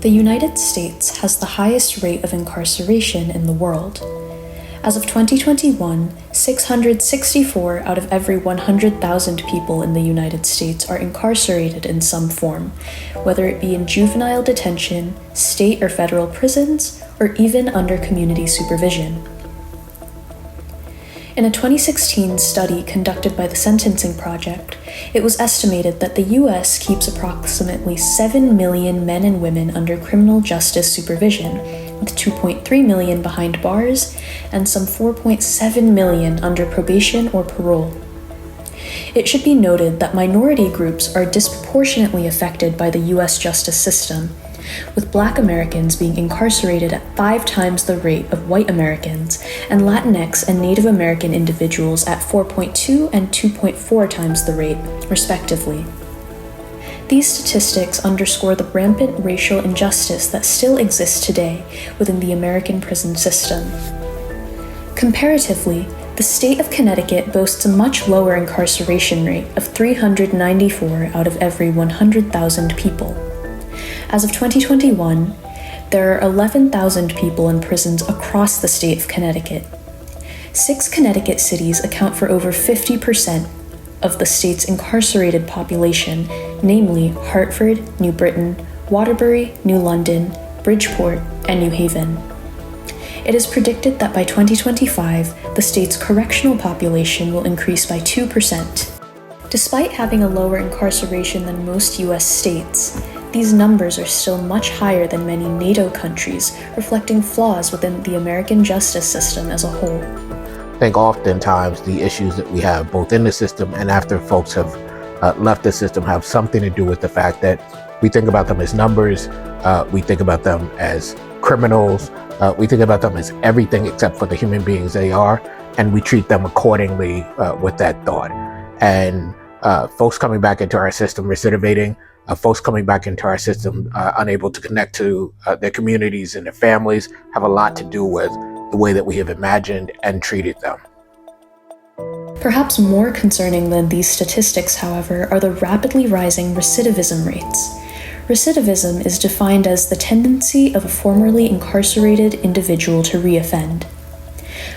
The United States has the highest rate of incarceration in the world. As of 2021, 664 out of every 100,000 people in the United States are incarcerated in some form, whether it be in juvenile detention, state or federal prisons, or even under community supervision. In a 2016 study conducted by the Sentencing Project, it was estimated that the U.S. keeps approximately 7 million men and women under criminal justice supervision, with 2.3 million behind bars and some 4.7 million under probation or parole. It should be noted that minority groups are disproportionately affected by the U.S. justice system, with Black Americans being incarcerated at 5 times the rate of white Americans, and Latinx and Native American individuals at 4.2 and 2.4 times the rate, respectively. These statistics underscore the rampant racial injustice that still exists today within the American prison system. Comparatively, the state of Connecticut boasts a much lower incarceration rate of 394 out of every 100,000 people. As of 2021, there are 11,000 people in prisons across the state of Connecticut. 6 Connecticut cities account for over 50% of the state's incarcerated population, namely Hartford, New Britain, Waterbury, New London, Bridgeport, and New Haven. It is predicted that by 2025, the state's correctional population will increase by 2%. Despite having a lower incarceration than most U.S. states, these numbers are still much higher than many NATO countries, reflecting flaws within the American justice system as a whole. I think oftentimes the issues that we have both in the system and after folks have left the system have something to do with the fact that we think about them as numbers, we think about them as criminals, we think about them as everything except for the human beings they are, and we treat them accordingly with that thought. And folks coming back into our system recidivating, folks coming back into our system unable to connect to their communities and their families have a lot to do with the way that we have imagined and treated them. Perhaps more concerning than these statistics, however, are the rapidly rising recidivism rates. Recidivism is defined as the tendency of a formerly incarcerated individual to reoffend.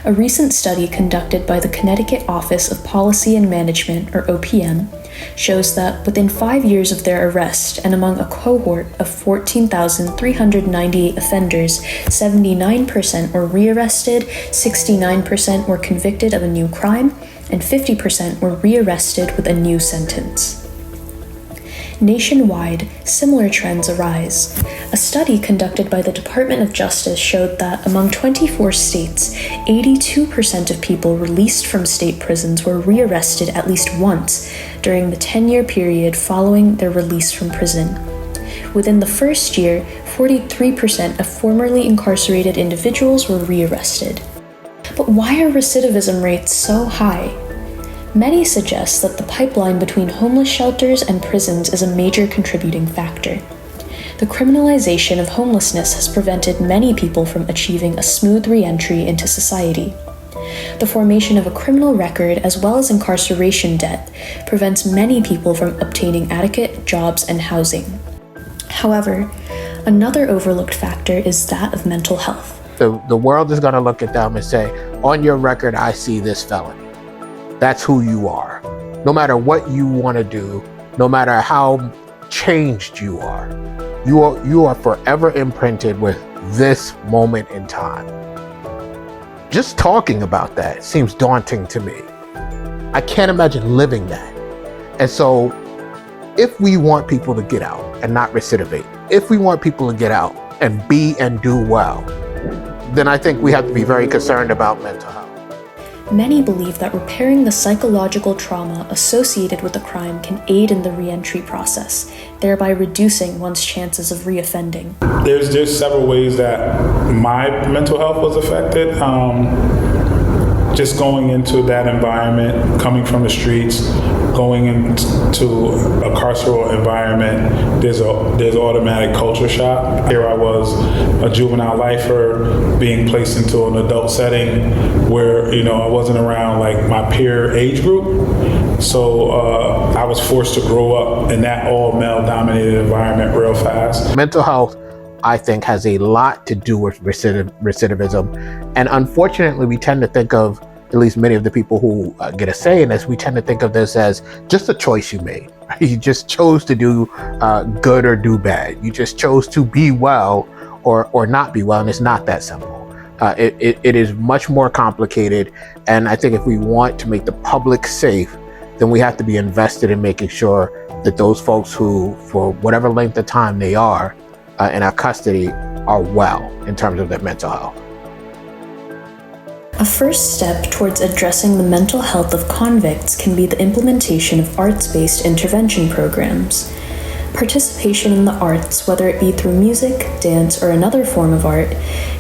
A recent study conducted by the Connecticut Office of Policy and Management, or OPM, shows that within 5 years of their arrest and among a cohort of 14,398 offenders, 79% were rearrested, 69% were convicted of a new crime, and 50% were rearrested with a new sentence. Nationwide, similar trends arise. A study conducted by the Department of Justice showed that among 24 states, 82% of people released from state prisons were rearrested at least once during the 10-year period following their release from prison. Within the first year, 43% of formerly incarcerated individuals were rearrested. But why are recidivism rates so high? Many suggest that the pipeline between homeless shelters and prisons is a major contributing factor. The criminalization of homelessness has prevented many people from achieving a smooth re-entry into society. The formation of a criminal record as well as incarceration debt prevents many people from obtaining adequate jobs and housing. However, another overlooked factor is that of mental health. The world is going to look at them and say, on your record, I see this felony. That's who you are. No matter what you want to do, no matter how changed you are forever imprinted with this moment in time. Just talking about that seems daunting to me. I can't imagine living that. And so if we want people to get out and not recidivate, if we want people to get out and be and do well, then I think we have to be very concerned about mental health. Many believe that repairing the psychological trauma associated with the crime can aid in the re-entry process, thereby reducing one's chances of reoffending. There's several ways that my mental health was affected. Just going into that environment, coming from the streets, going into a carceral environment, there's automatic culture shock. Here I was, a juvenile lifer, being placed into an adult setting where, I wasn't around like my peer age group. So I was forced to grow up in that all male dominated environment real fast. Mental health I think has a lot to do with recidivism. And unfortunately, we tend to think of, at least many of the people who get a say in this, we tend to think of this as just a choice you made. You just chose to do good or do bad. You just chose to be well or not be well, and it's not that simple. It is much more complicated, and I think if we want to make the public safe, then we have to be invested in making sure that those folks who, for whatever length of time they are in our custody, are well in terms of their mental health. A first step towards addressing the mental health of convicts can be the implementation of arts-based intervention programs. Participation in the arts, whether it be through music, dance, or another form of art,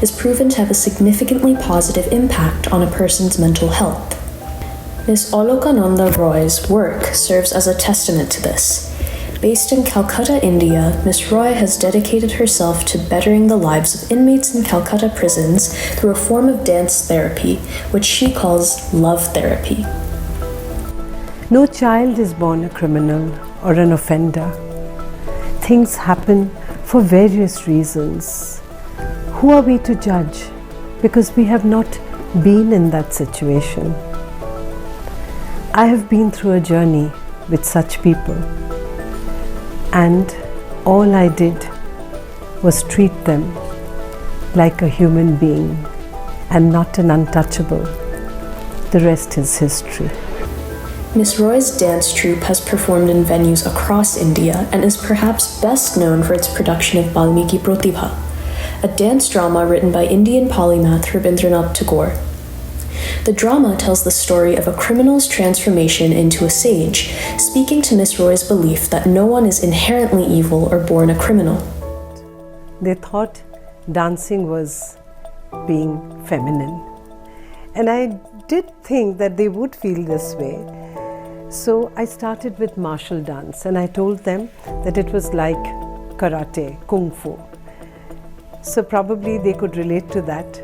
is proven to have a significantly positive impact on a person's mental health. Ms. Olokananda Roy's work serves as a testament to this. Based in Calcutta, India, Ms. Roy has dedicated herself to bettering the lives of inmates in Calcutta prisons through a form of dance therapy, which she calls love therapy. No child is born a criminal or an offender. Things happen for various reasons. Who are we to judge? Because we have not been in that situation. I have been through a journey with such people, and all I did was treat them like a human being and not an untouchable. The rest is history. Ms. Roy's dance troupe has performed in venues across India and is perhaps best known for its production of Balmiki Pratibha, a dance drama written by Indian polymath Rabindranath Tagore. The drama tells the story of a criminal's transformation into a sage, speaking to Ms. Roy's belief that no one is inherently evil or born a criminal. They thought dancing was being feminine, and I did think that they would feel this way. So I started with martial dance, and I told them that it was like karate, kung fu. So probably they could relate to that.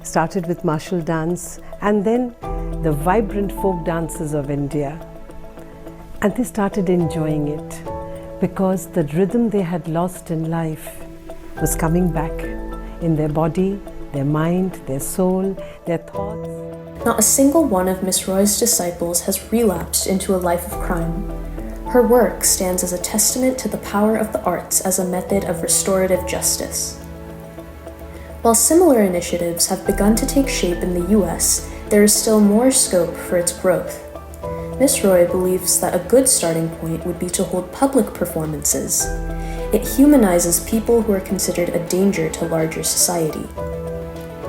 Started with martial dance, and then the vibrant folk dances of India. And they started enjoying it because the rhythm they had lost in life was coming back in their body, their mind, their soul, their thoughts. Not a single one of Ms. Roy's disciples has relapsed into a life of crime. Her work stands as a testament to the power of the arts as a method of restorative justice. While similar initiatives have begun to take shape in the US, there is still more scope for its growth. Ms. Roy believes that a good starting point would be to hold public performances. It humanizes people who are considered a danger to larger society.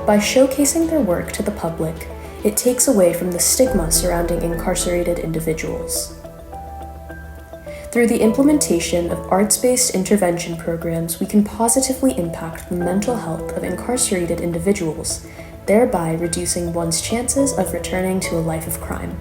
By showcasing their work to the public, it takes away from the stigma surrounding incarcerated individuals. Through the implementation of arts-based intervention programs, we can positively impact the mental health of incarcerated individuals, thereby reducing one's chances of returning to a life of crime.